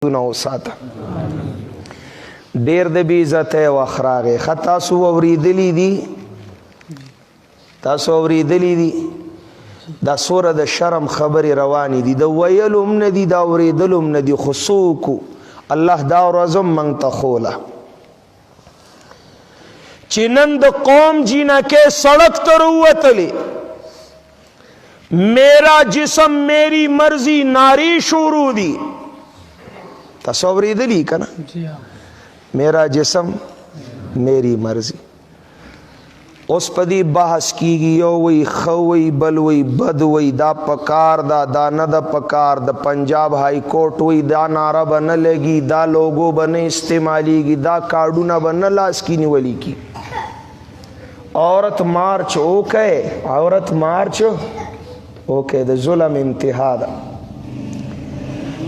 نو ساته ډیر د بی عزت او اخراغه خطا سو اوریدلی دي تاسو اوریدلی دي دا سوره د شرم خبري رواني دي د ویلوم ندي دا اوریدلوم ندي خصوکو الله دا ورځم من تخوله چنن د قوم جینا کے سڑک تر وتلی میرا جسم میری مرضی ناری شروع دی تصوری دلی کنا میرا جسم میری مرضی اس پدی بحث کی گی یو وی خوی بل وی بد وی دا پکار دا ند پکار دا پنجاب ہائی کورٹ وی دا نعرہ بن لگی دا لوگو بن استعمالی گی دا کارڈونا بن لاس کی نیولی کی عورت مارچ اوکے عورت مارچ اوکے دا ظلم انتہا دا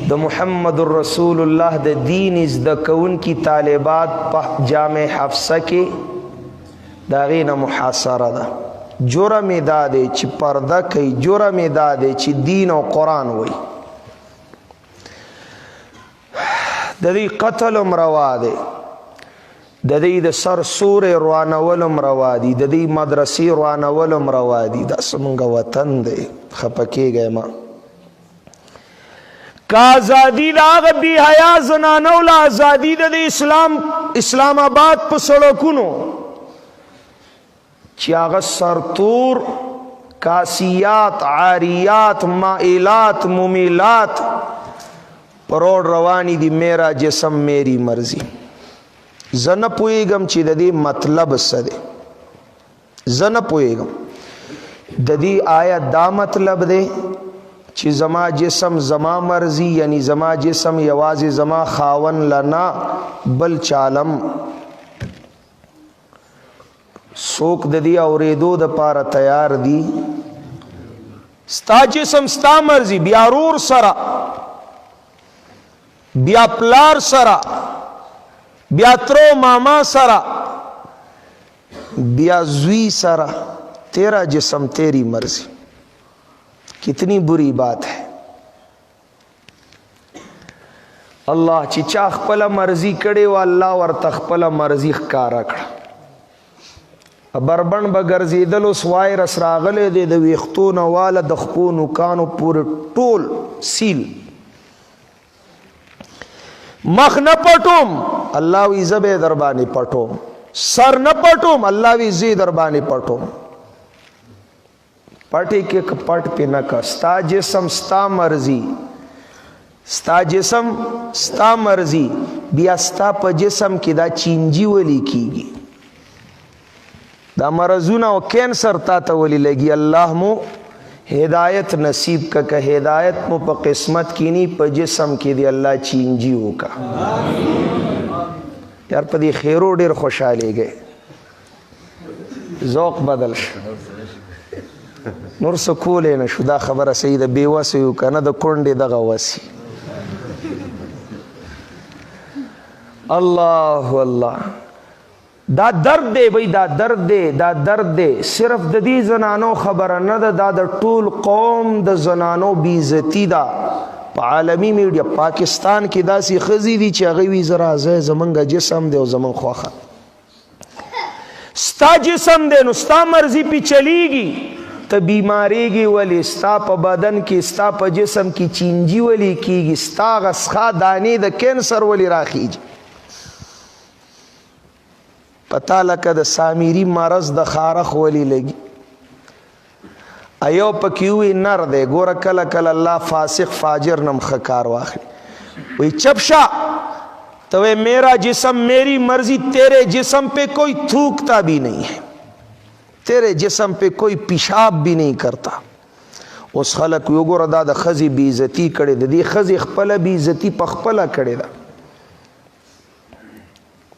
دا محمد الرسول اللہ دا دین از دا کون کی طالبات پہ جامع حفصہ کی دا غین محاصرہ دا جرم دا دے چی پردہ کئی جرم دا دے چی دین و قرآن وی دا دی قتلم روا دے دا دی دا سر سور روانولم روا دی دا دی مدرسی روانولم روا دی دا سمنگا وطن دے خپکے گئے ماں کا آزادی دا آغا بی حیا زنانو لا آزادی دا دی اسلام آباد پا سڑکونو چی آغا سرطور کاسیات عاریات مائلات ممیلات پروڑ روانی دی میرا جسم میری مرضی زن پوئیگم چی دا دی مطلب سدے زن پوئیگم دا دی آیت دا مطلب دے چی زما جسم زما مرضی یعنی زما جسم یواز زما خاون لنا بل چالم سوک دا دی اوریدو دا پارا تیار دی ستا جسم ستا مرضی بیا رور سرا بیا پلار سرا بیا ترو ماما سرا بیا زوی سرا تیرا جسم تیری مرضی کتنی بری بات ہے اللہ چی چا خپلا مرضی کڑے و اللہ ورطا خپلا مرضی خکارا کڑا بربن بگرزی دلو سوائی رس راغلے دے دو ویختون والا دخپونو کانو پور ٹول سیل مخ نہ پٹوم اللہ وی زبے دربانی پٹوم سر نہ پٹوم اللہ وی زی دربانی پٹوم پٹی کے پٹ پہ نہ کر ستا جسم ستا مرضی ستا جسم ستا مرضی بیا ستا پا جسم کی دا چینجی ولی کی گی دا مرضونا و کینسر تا تا ولی لگی اللہ مو ہدایت نصیب کا ہدایت مو پا قسمت کی نی پا جسم کی دی اللہ چینجی ہو کا یار پا دی خیرو دیر خوشحالے گئے ذوق بدل شو نور سکولے نشو دا خبر سید بیواسیو کا نا دا کنڈی دا غواسی اللہ اللہ دا درد دے بھئی دا درد دے دا درد دے صرف دا دی زنانو خبر نا دا دا طول قوم دا زنانو بیزتی دا پا عالمی میڈیا پاکستان کی دا سی خزی دی چی اغیوی زرازے زمنگا جسم دے و زمن خواخا ستا جسم دے نو ستا مرضی پی چلی گی تا بیماری گی ولی ستا پا بدن کی ستا پا جسم کی چینجی ولی کی گی ستا غسخا دانی دا کینسر ولی راخی جی پتا لکا دا سامیری مرض دا خارخ ولی لگی ایو پا کیوی نر دے گورا کل کل اللہ فاسق فاجر نم خکار واخلی وی چپشا تو میرا جسم میری مرضی تیرے جسم پہ کوئی تھوکتا بھی نہیں ہے تیرے جسم پہ کوئی پیشاب بھی نہیں کرتا اس خلق یو گورا دا خزی بی عزتی کڑے دا دی خزی خپلا بی عزتی پا خپلا کڑے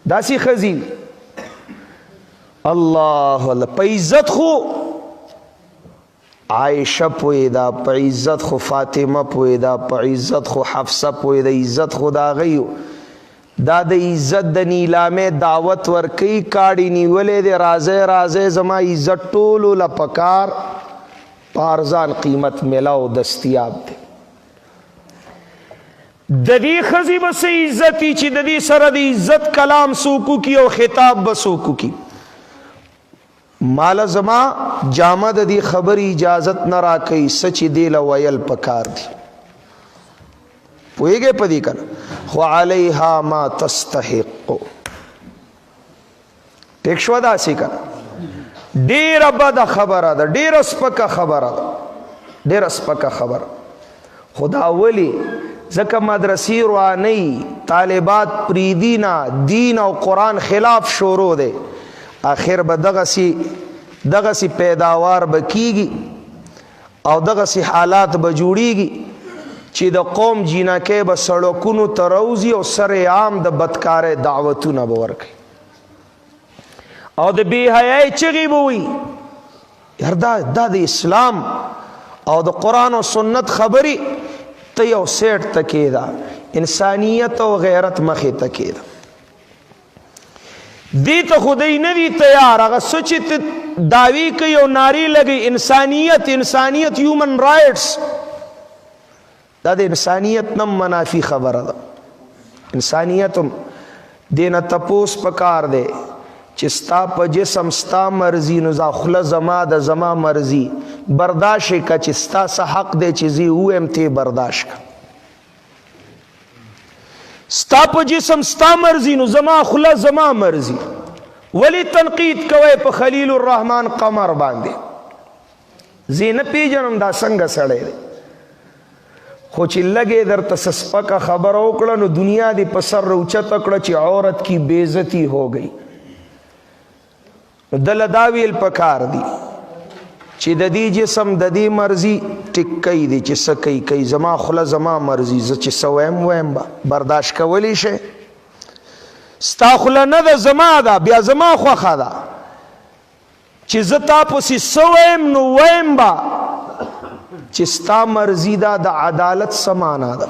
دا سی خزی اللہ اللہ پا عزت خو عائشہ پوئی دا پا عزت خو فاطمہ پوئی دا پا عزت خو حفصہ پوئی دا عزت خو دا غیو دا دا عزت دا نیلامے دعوت ورکی کاڑی نیولے دے رازے رازے زما عزت ٹولو لپکار پارزان قیمت ملاو دستیاب دے د دې ښځې به څه عزت وي چې د دې سره د عزت کلام څوک وکړي او خطاب به څوک وکړي. ماله زما جامه د دې خبرې اجازت نه راکوي څه چې دې له ویل پکار دي. پوهېږئ په دې که نه؟ خو علیها ما تستحق. ټیک شوه داسې که نه؟ ډېره بده خبره ده، ډېره سپکه خبره ده، ډېره سپکه خبره. خو دا ولې؟ ځکه مدرسې روانۍ طالبات پریدي نه، دین او قرآن خلاف شروع دی. آخر به دغسې پیداوار به کیږي او دغسې حالات به جوړیږي چې د قوم جینکۍ به سړکونو ته راوځي او سر عام د بدکارۍ دعوتونه به ورکوي او د بې حیایۍ چغې به وي. یار دا د اسلام او د قرآن او سنت خبرې ته یو سیټ ته کېده، انسانیت او غیرت مخې ته کېده. دې ته خو دی نه دي تیار. هغه څه چې ته دعوی کوي او نارې لګوي انسانیت هیومن رائټس، دا د انسانیت نه منافي خبره ده. انسانیت هم دې نه تپوس پکار دی چې ستا په جسم ستا مرضي نو دا خوله زما د زما مرضي برداشت که چې ستا څه حق دی چې زه ووایم ته برداشت که. ستا په جسم ستا مرضي نو زما خوله زما مرضي. ولی تنقید کوئ په خلیل الرحمن قمر باندې؟ زه نه پیژنم دا څنګه سړی دی، خو چې لګې درته څه سپکه خبره وکړه نو دنیا دې په سر راوچته کړه چې عورت کی بېزتی ہو گئی. نو دله دا ویل پکار دی چې د دې جسم د دې مرضي ټیکۍ دی چې څه کوي زما خوله زما مرضي، زه چې څه ویم به برداشت کولی شئ؟ ستا خوله نه ده زما ده، بیا زما خوښه ده چې زه تا پسې څه ویم نو ویم به چې ستا مرضي ده. د عدالت څه معنا ده،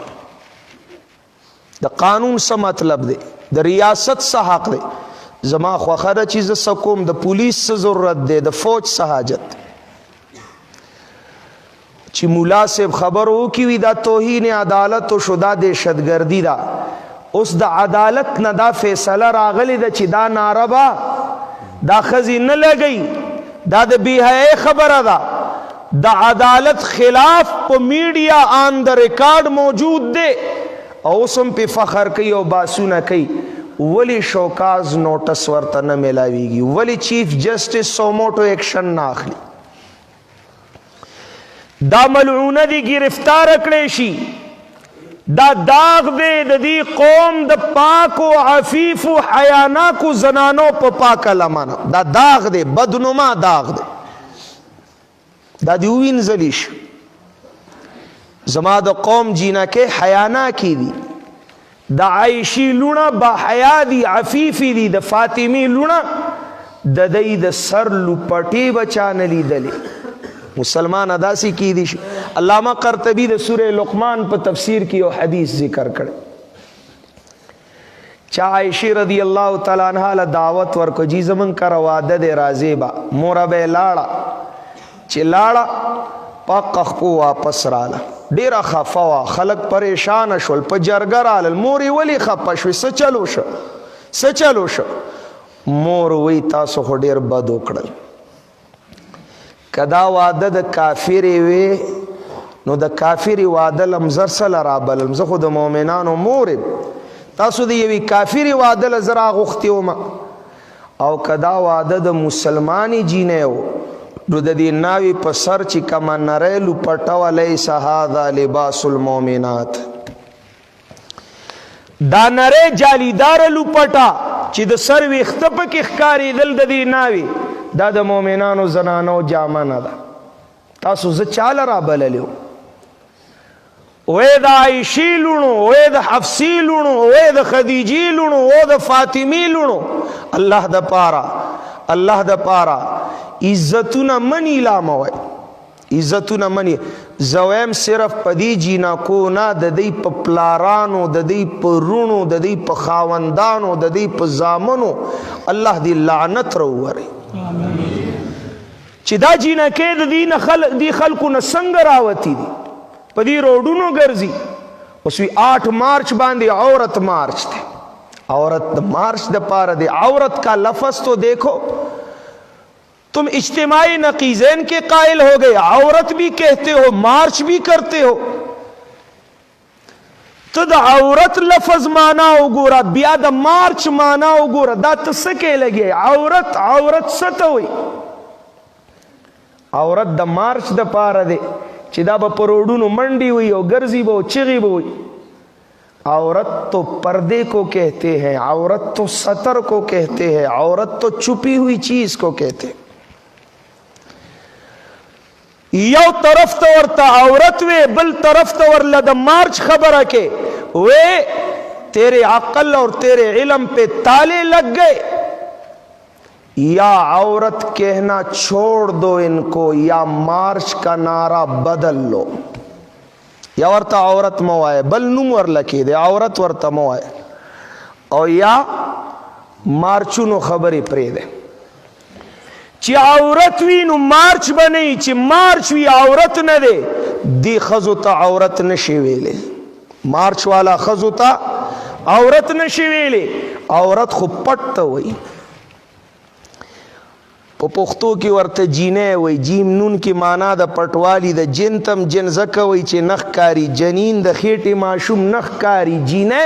د قانون څه مطلب دی، د ریاست څه حق دی. زما خوښه ده چې زه څه کوم، د پولیس څه ضرورت دی، د فوج څه حاجت دی. چې مولا صاحب خبر وکړي وي دا توهین عدالت شو، دا دهشتګردي ده. اوس د عدالت نه دا فیصله راغلی ده چې دا ناره به دا ښځې نه لګوي، دا د بې حیایۍ خبره ده. د عدالت خلاف په میډیا آن د ریکارډ موجود دی او اوس هم پې فخر کوي او باسونه کوي. ولی شوکاز نوټس ورته نه میلاویږي؟ ولی چیف جسټس سوموټو ایکشن نه اخلي؟ دا ملعونه دی گرفتار کړی شي. دا داغ دی د دې قوم د پاکو عفیفو حیاناکو زنانو په پاکه لمنه. دا داغ دی، بدنما داغ دی. دا دی ووینځلی شي. زما د قوم جینکۍ حیاناکې دي، د عایشی لونه با حیا دي، عفیفی دي. د فاطمی لونه د دې د سر لوپټې بچا نه لیدلې. مسلمان اداسي کی دي. علامہ قرطبی د سورہ لقمان په تفسیر کې یو حدیث ذکر کړ. چا عائشہ رضی اللہ تعالی عنہا له دعوت ورکو، جی زمن کر واده دے راځي با مور به لاړه. چې لاړه پاک خپو واپس رااله، ډیره خفه وا، خلک پریشان شول، په جرګه رالل. مور یې ولې خفه شوې؟ څه چلو شو؟ مور وی تاسو خو ډیر بد وکړل. کدا واده د کافرې وي نو د کافرې واده لمزر سره رابلم، زه خو د مؤمنانو مور یم، تاسو د یوې کافرې واده له زه راغوښتې ومه. او کدا واده د مسلمانې جینۍ و نو د دې ناوې په سر چې کومه نری لوپټه وه، لیس هذا لباس المؤمنات. دا نری جالیداره لوپټه چې د سر ویښته پکې ښکارېدل د دې ناوې، دا د مؤمنانو زنانو جامه نه ده. تاسو زه چاله رابللی وم؟ وی د عایشې لونو، وی د حفصې لونو، وی د خدیجې لونو، وی د فاطمې لونو. الله د پاره عزتونه منی لاموي، عزتونه منی. زویم صرف پدی جینکو نه، د دې په پلارانو، د دې په رونو، د دې په خاوندانو، د دې په زامنو الله دې لعنت راووري. چې دا جینکۍ د دې خلکو نه څنګه راوتی دي، په دې روډونو ګرځي، اس وی 8 مارچ باندے عورت مارچ تھے. عورت مارچ دا پارا دے. عورت کا لفظ تو دیکھو, تم اجتماعی نقیزین کے قائل ہو گئے, عورت بھی کہتے ہو مارچ بھی کرتے ہو. تو دا عورت لفظ مانا اگورا بیا دا مارچ مانا اگورا دا تسکے لگے. عورت ستوئی عورت دا مارچ دا پارا دے چی دا با پروڑونو منڈی ہوئی او گرزی با چغی با ہوئی. عورت تو پردے کو کہتے ہیں, عورت تو ستر کو کہتے ہیں, عورت تو چھپی ہوئی چیز کو کہتے ہیں. یو طرف تو ورطا عورت وے, بل طرف تو ورلہ دا مارچ خبر کے وے تیرے عقل اور تیرے علم پہ تالے لگ گئے. یا عورت کہنا چھوڑ دو ان کو, یا مارچ کا نعرہ بدل لو. یا ورطا عورت موائے بل نم ورلکی دے, عورت ورطا موائے, او یا مارچونو خبری پری دے. چی عورت وی نو مارچ بنی, چی مارچ وی عورت نہ دے, دی خزوتا عورت نشی ویلے. مارچ والا خزوتا عورت نشی ویلے. عورت خود پٹ ہوئی پو پختو کی ورت جینے وی, جیم نون کی مانا دا پٹوالی دا جنتم جن زکا وی چی نخ کاری, جنین دا خیٹی معشوم نخ کاری, جینے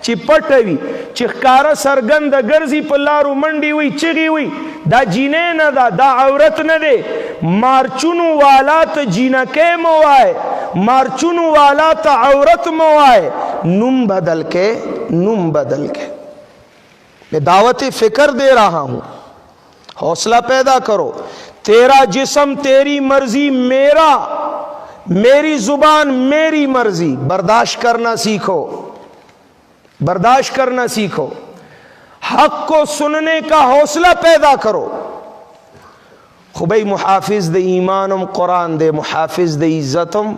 چی پٹوی چی خکارا سرگند گرزی پلارو منڈی وی چگی وی, دا جینے نا دا عورت نا دے. مارچونو والا تا جینکے موائے, مارچونو والا تا عورت موائے. نم بدل کے میں دعوت فکر دے رہا ہوں, حوصلہ پیدا کرو. تیرا جسم تیری مرضی, میری زبان میری مرضی. برداشت کرنا سیکھو, برداشت کرنا سیکھو. حق کو سننے کا حوصلہ پیدا کرو. خبئی محافظ دے ایمانم قرآن دے, محافظ دے عزتم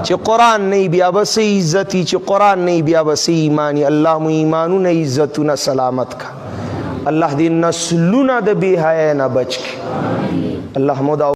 چی قرآن نہیں بیا بس عزتی, چی قرآن نہیں بیا بس ایمانی. اللہ مو ایمانو نا عزتو نا سلامت کا, اللہ دی نسلو نا دے بی حیاء نا بچ کے. اللہ مدعو